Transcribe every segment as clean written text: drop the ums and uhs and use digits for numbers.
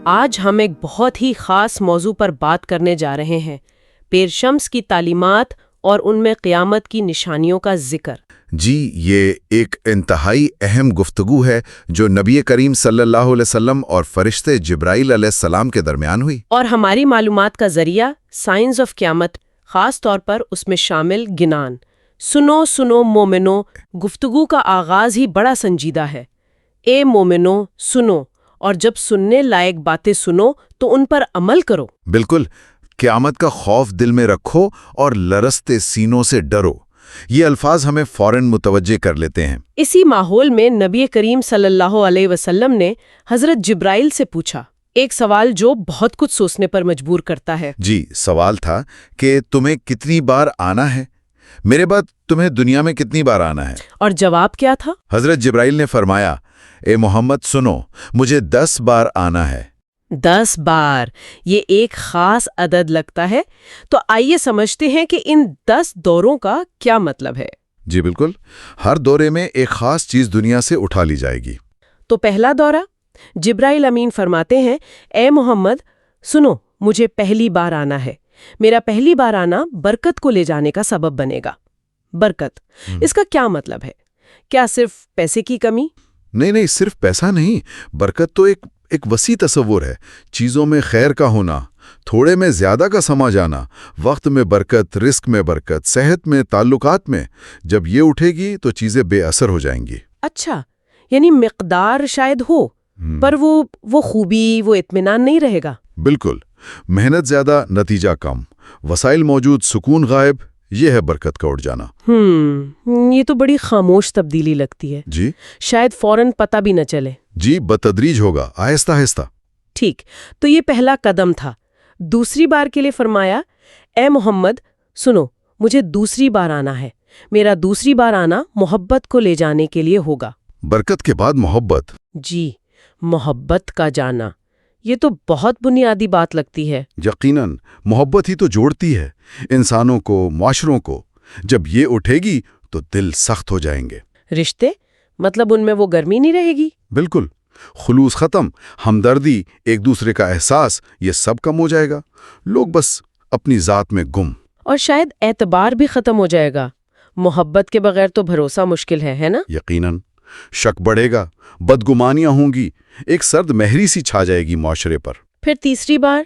آج ہم ایک بہت ہی خاص موضوع پر بات کرنے جا رہے ہیں، پیر شمس کی تعلیمات اور ان میں قیامت کی نشانیوں کا ذکر۔ جی، یہ ایک انتہائی اہم گفتگو ہے جو نبی کریم صلی اللہ علیہ وسلم اور فرشتے جبرائیل علیہ السلام کے درمیان ہوئی۔ اور ہماری معلومات کا ذریعہ سائنس آف قیامت، خاص طور پر اس میں شامل گنان۔ سنو سنو مومنو، گفتگو کا آغاز ہی بڑا سنجیدہ ہے۔ اے مومنو سنو، اور جب سننے لائق باتیں سنو تو ان پر عمل کرو۔ بالکل، قیامت کا خوف دل میں رکھو اور لرزتے سینوں سے ڈرو۔ یہ الفاظ ہمیں فوراً متوجہ کر لیتے ہیں۔ اسی ماحول میں نبی کریم صلی اللہ علیہ وسلم نے حضرت جبرائیل سے پوچھا ایک سوال جو بہت کچھ سوچنے پر مجبور کرتا ہے۔ جی، سوال تھا کہ تمہیں کتنی بار آنا ہے؟ میرے بعد تمہیں دنیا میں کتنی بار آنا ہے؟ اور جواب کیا تھا؟ حضرت جبرائیل نے فرمایا، اے محمد سنو، مجھے 10 بار آنا ہے۔ 10 بار، یہ ایک خاص عدد لگتا ہے۔ تو آئیے سمجھتے ہیں کہ ان 10 دوروں کا کیا مطلب ہے۔ جی بالکل، ہر دورے میں ایک خاص چیز دنیا سے اٹھا لی جائے گی۔ تو پہلا دورہ، جبرائیل امین فرماتے ہیں، اے محمد سنو، مجھے پہلی بار آنا ہے۔ میرا پہلی بار آنا برکت کو لے جانے کا سبب بنے گا۔ برکت، اس کا کیا مطلب ہے؟ کیا صرف پیسے کی کمی؟ نہیں، صرف پیسہ نہیں، برکت تو ایک وسیع تصور ہے۔ چیزوں میں خیر کا ہونا، تھوڑے میں زیادہ کا سما جانا، وقت میں برکت، رزق میں برکت، صحت میں، تعلقات میں۔ جب یہ اٹھے گی تو چیزیں بے اثر ہو جائیں گی۔ اچھا، یعنی مقدار شاید ہو، پر وہ خوبی، وہ اطمینان نہیں رہے گا۔ بالکل، محنت زیادہ، نتیجہ کم، وسائل موجود، سکون غائب، یہ ہے برکت کا اٹھ جانا۔ یہ تو بڑی خاموش تبدیلی لگتی ہے۔ جی، شاید فوراً پتہ بھی نہ چلے۔ جی، بتدریج ہوگا، آہستہ آہستہ۔ ٹھیک، تو یہ پہلا قدم تھا۔ دوسری بار کے لیے فرمایا، اے محمد سنو، مجھے دوسری بار آنا ہے۔ میرا دوسری بار آنا محبت کو لے جانے کے لیے ہوگا۔ برکت کے بعد محبت۔ جی، محبت کا جانا، یہ تو بہت بنیادی بات لگتی ہے۔ یقیناً، محبت ہی تو جوڑتی ہے انسانوں کو، معاشروں کو۔ جب یہ اٹھے گی تو دل سخت ہو جائیں گے۔ رشتے، مطلب ان میں وہ گرمی نہیں رہے گی؟ بالکل، خلوص ختم، ہمدردی، ایک دوسرے کا احساس، یہ سب کم ہو جائے گا۔ لوگ بس اپنی ذات میں گم۔ اور شاید اعتبار بھی ختم ہو جائے گا۔ محبت کے بغیر تو بھروسہ مشکل ہے نا؟ یقیناً، شک بڑھے گا، بدگمانیاں ہوں گی، ایک سرد مہری سی چھا جائے گی معاشرے پر۔ پھر تیسری بار،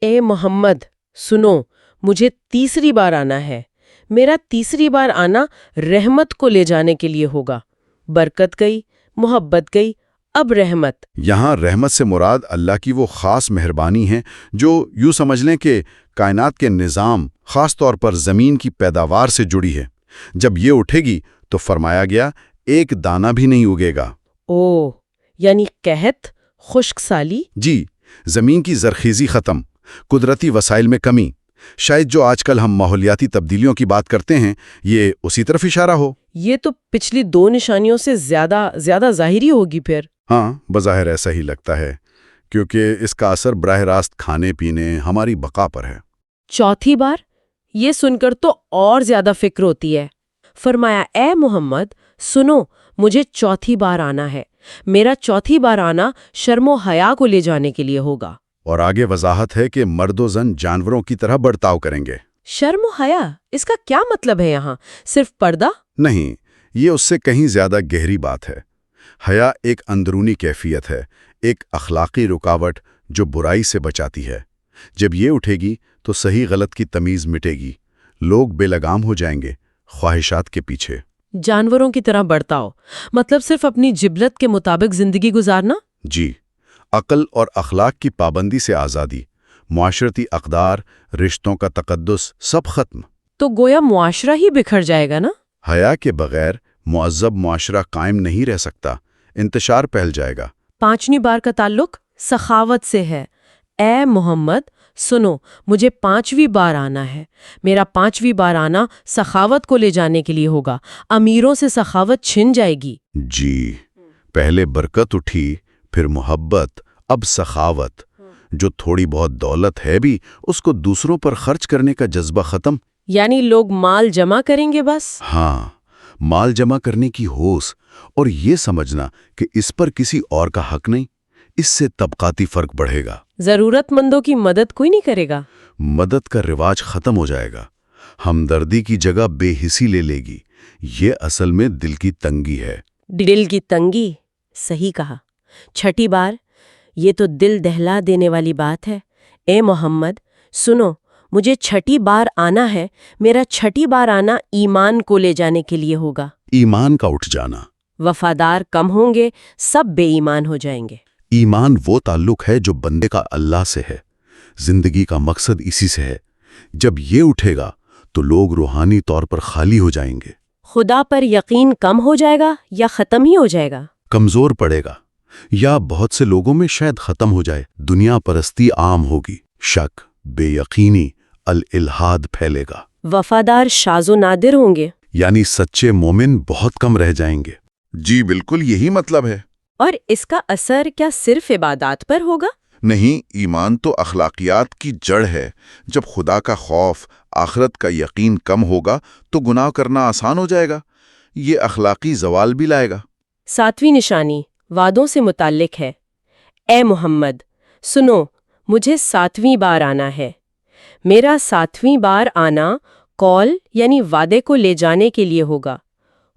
اے محمد سنو، مجھے تیسری بار آنا ہے۔ میرا تیسری بار آنا رحمت کو لے جانے کے لیے ہوگا۔ برکت گئی، محبت گئی، اب رحمت۔ یہاں رحمت سے مراد اللہ کی وہ خاص مہربانی ہے جو یوں سمجھ لیں کہ کائنات کے نظام، خاص طور پر زمین کی پیداوار سے جڑی ہے۔ جب یہ اٹھے گی تو فرمایا گیا، ایک دانہ بھی نہیں اگے گا۔ یعنی قحط، خشک سالی؟ جی، زمین کی زرخیزی ختم، قدرتی وسائل میں کمی۔ شاید جو آج کل ہم ماحولیاتی تبدیلیوں کی بات کرتے ہیں، یہ اسی طرف اشارہ ہو۔ یہ تو پچھلی 2 نشانیوں سے زیادہ ظاہری ہوگی پھر۔ ہاں، بظاہر ایسا ہی لگتا ہے، کیونکہ اس کا اثر براہ راست کھانے پینے، ہماری بقا پر ہے۔ چوتھی بار، یہ سن کر تو اور زیادہ فکر ہوتی ہے۔ فرمایا، اے محمد سنو، مجھے چوتھی بار آنا ہے۔ میرا چوتھی بار آنا شرم و حیا کو لے جانے کے لیے ہوگا۔ اور آگے وضاحت ہے کہ مرد و زن جانوروں کی طرح برتاؤ کریں گے۔ شرم و حیا، اس کا کیا مطلب ہے یہاں؟ صرف پردہ؟ نہیں، یہ اس سے کہیں زیادہ گہری بات ہے۔ حیا ایک اندرونی کیفیت ہے، ایک اخلاقی رکاوٹ جو برائی سے بچاتی ہے۔ جب یہ اٹھے گی تو صحیح غلط کی تمیز مٹے گی، لوگ بے لگام ہو جائیں گے، خواہشات کے پیچھے۔ جانوروں کی طرح برتاؤ، مطلب صرف اپنی جبلت کے مطابق زندگی گزارنا؟ جی، عقل اور اخلاق کی پابندی سے آزادی، معاشرتی اقدار، رشتوں کا تقدس، سب ختم۔ تو گویا معاشرہ ہی بکھر جائے گا نا؟ حیا کے بغیر مہذب معاشرہ قائم نہیں رہ سکتا، انتشار پھیل جائے گا۔ 5ویں بار کا تعلق سخاوت سے ہے۔ اے محمد سنو، مجھے 5ویں بار آنا ہے۔ میرا 5ویں بار آنا سخاوت کو لے جانے کے لیے ہوگا۔ امیروں سے سخاوت چھن جائے گی۔ جی، پہلے برکت اٹھی، پھر محبت، اب سخاوت۔ جو تھوڑی بہت دولت ہے بھی، اس کو دوسروں پر خرچ کرنے کا جذبہ ختم۔ یعنی لوگ مال جمع کریں گے بس؟ ہاں، مال جمع کرنے کی ہوس، اور یہ سمجھنا کہ اس پر کسی اور کا حق نہیں۔ اس سے طبقاتی فرق بڑھے گا، ضرورت مندوں کی مدد کوئی نہیں کرے گا، مدد کا رواج ختم ہو جائے گا، ہمدردی کی جگہ بے حسی لے لے گی۔ یہ اصل میں دل کی تنگی ہے۔ دل کی تنگی، صحیح کہا۔ چھٹی بار، یہ تو دل دہلا دینے والی بات ہے۔ اے محمد سنو، مجھے چھٹی بار آنا ہے، میرا چھٹی بار آنا ایمان کو لے جانے کے لیے ہوگا۔ ایمان کا اٹھ جانا۔ وفادار کم ہوں گے، سب بے ایمان ہو جائیں گے۔ ایمان وہ تعلق ہے جو بندے کا اللہ سے ہے، زندگی کا مقصد اسی سے ہے۔ جب یہ اٹھے گا تو لوگ روحانی طور پر خالی ہو جائیں گے۔ خدا پر یقین کم ہو جائے گا یا ختم ہی ہو جائے گا؟ کمزور پڑے گا، یا بہت سے لوگوں میں شاید ختم ہو جائے۔ دنیا پرستی عام ہوگی، شک، بے یقینی، الالحاد پھیلے گا۔ وفادار شاذ و نادر ہوں گے، یعنی سچے مومن بہت کم رہ جائیں گے۔ جی بالکل یہی مطلب ہے۔ اور اس کا اثر کیا صرف عبادات پر ہوگا؟ نہیں، ایمان تو اخلاقیات کی جڑ ہے۔ جب خدا کا خوف، آخرت کا یقین کم ہوگا تو گناہ کرنا آسان ہو جائے گا۔ یہ اخلاقی زوال بھی لائے گا۔ 7ویں نشانی وعدوں سے متعلق ہے۔ اے محمد سنو، مجھے 7ویں بار آنا ہے۔ میرا 7ویں بار آنا قول یعنی وعدے کو لے جانے کے لیے ہوگا۔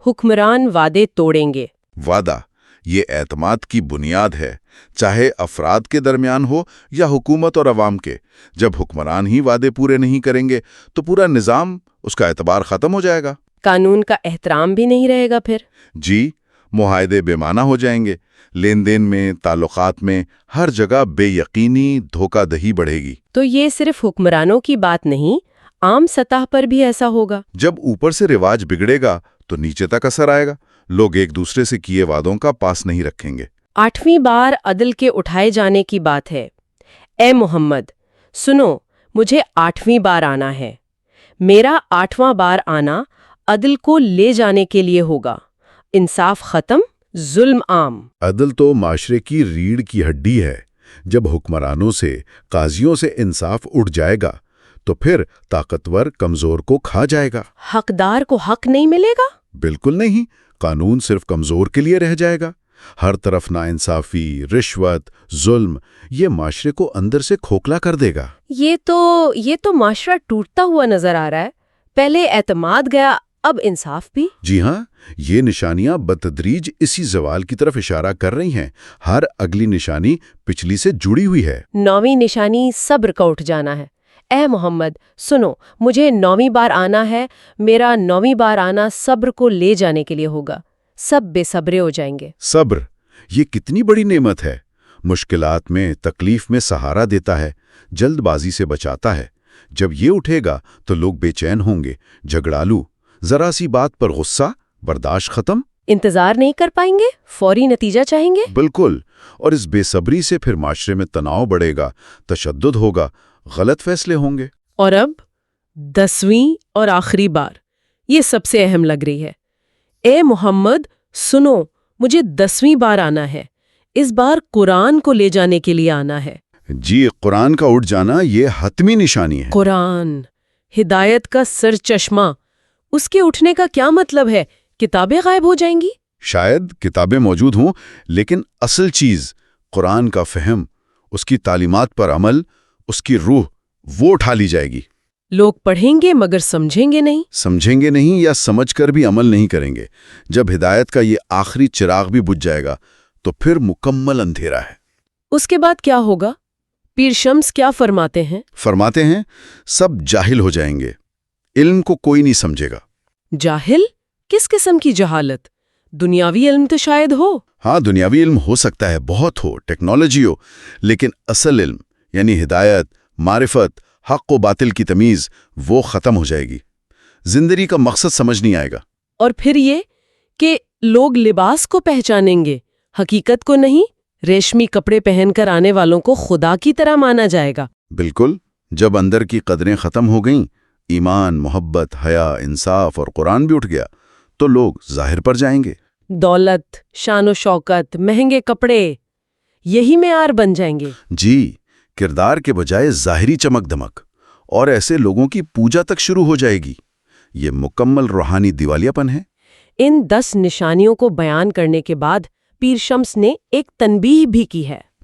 حکمران وعدے توڑیں گے۔ وعدہ یہ اعتماد کی بنیاد ہے، چاہے افراد کے درمیان ہو یا حکومت اور عوام کے۔ جب حکمران ہی وعدے پورے نہیں کریں گے تو پورا نظام، اس کا اعتبار ختم ہو جائے گا۔ قانون کا احترام بھی نہیں رہے گا پھر۔ جی، معاہدے بے معنی ہو جائیں گے۔ لین دین میں، تعلقات میں، ہر جگہ بے یقینی، دھوکہ دہی بڑھے گی۔ تو یہ صرف حکمرانوں کی بات نہیں، عام سطح پر بھی ایسا ہوگا۔ جب اوپر سے رواج بگڑے گا تو نیچے تک اثر آئے گا۔ لوگ ایک دوسرے سے کیے وعدوں کا پاس نہیں رکھیں گے۔ 8ویں بار عدل کے اٹھائے جانے کی بات ہے۔ اے محمد سنو، مجھے 8ویں بار آنا ہے۔ میرا 8واں بار آنا عدل کو لے جانے کے لیے ہوگا۔ انصاف ختم، ظلم عام۔ عدل تو معاشرے کی ریڑھ کی ہڈی ہے۔ جب حکمرانوں سے، قاضیوں سے انصاف اٹھ جائے گا تو پھر طاقتور کمزور کو کھا جائے گا۔ حقدار کو حق نہیں ملے گا؟ بالکل نہیں، قانون صرف کمزور کے لیے رہ جائے گا۔ ہر طرف ناانصافی، رشوت، ظلم، یہ معاشرے کو اندر سے کھوکھلا کر دے گا۔ یہ تو معاشرہ ٹوٹتا ہوا نظر آ رہا ہے۔ پہلے اعتماد گیا، اب انصاف بھی۔ جی ہاں، یہ نشانیاں بتدریج اسی زوال کی طرف اشارہ کر رہی ہیں۔ ہر اگلی نشانی پچھلی سے جڑی ہوئی ہے۔ 9ویں نشانی صبر کا اٹھ جانا ہے۔ اے محمد سنو، مجھے 9ویں بار آنا ہے۔ میرا 9ویں بار آنا صبر کو لے جانے کے لیے ہوگا۔ سب بے صبرے ہو جائیں گے۔ صبر، یہ کتنی بڑی نعمت ہے۔ مشکلات میں، تکلیف میں سہارا دیتا ہے، جلد بازی سے بچاتا ہے۔ جب یہ اٹھے گا تو لوگ بے چین ہوں گے، جھگڑالو، ذرا سی بات پر غصہ، برداشت ختم۔ انتظار نہیں کر پائیں گے، فوری نتیجہ چاہیں گے۔ بالکل، اور اس بے صبری سے پھر معاشرے میں تناؤ بڑھے گا، تشدد ہوگا، غلط فیصلے ہوں گے۔ اور اب 10ویں اور آخری بار، یہ سب سے اہم لگ رہی ہے۔ اے محمد سنو، مجھے 10ویں بار آنا ہے۔ اس بار قرآن کو لے جانے کے لیے آنا ہے۔ جی، قرآن کا اٹھ جانا یہ حتمی نشانی ہے۔ قرآن، ہدایت کا سر چشمہ، اس کے اٹھنے کا کیا مطلب ہے؟ کتابیں غائب ہو جائیں گی؟ شاید کتابیں موجود ہوں، لیکن اصل چیز، قرآن کا فہم، اس کی تعلیمات پر عمل، اس کی روح، وہ اٹھا لی جائے گی۔ لوگ پڑھیں گے مگر سمجھیں گے نہیں۔ سمجھیں گے نہیں یا سمجھ کر بھی عمل نہیں کریں گے۔ جب ہدایت کا یہ آخری چراغ بھی بجھ جائے گا تو پھر مکمل اندھیرا ہے۔ اس کے بعد کیا ہوگا؟ پیر شمس کیا فرماتے ہیں؟ فرماتے ہیں سب جاہل ہو جائیں گے، علم کو کوئی نہیں سمجھے گا۔ جاہل؟ کس قسم کی جہالت؟ دنیاوی علم تو شاید ہو۔ ہاں، دنیاوی علم ہو سکتا ہے، بہت ہو، ٹیکنالوجی ہو، لیکن اصل علم یعنی ہدایت، معرفت، حق و باطل کی تمیز، وہ ختم ہو جائے گی۔ زندگی کا مقصد سمجھ نہیں آئے گا۔ اور پھر یہ کہ لوگ لباس کو پہچانیں گے، حقیقت کو نہیں۔ ریشمی کپڑے پہن کر آنے والوں کو خدا کی طرح مانا جائے گا۔ بالکل، جب اندر کی قدریں ختم ہو گئیں، ایمان، محبت، حیا، انصاف اور قرآن بھی اٹھ گیا، تو لوگ ظاہر پر جائیں گے۔ دولت، شان و شوکت، مہنگے کپڑے، یہی معیار بن جائیں گے۔ جی، کردار کے بجائے ظاہری چمک دمک، اور ایسے لوگوں کی پوجا تک شروع ہو جائے گی۔ یہ مکمل روحانی دیوالیہ پن ہے۔ ان 10 نشانیوں کو بیان کرنے کے بعد پیر شمس نے ایک تنبیہ بھی کی ہے۔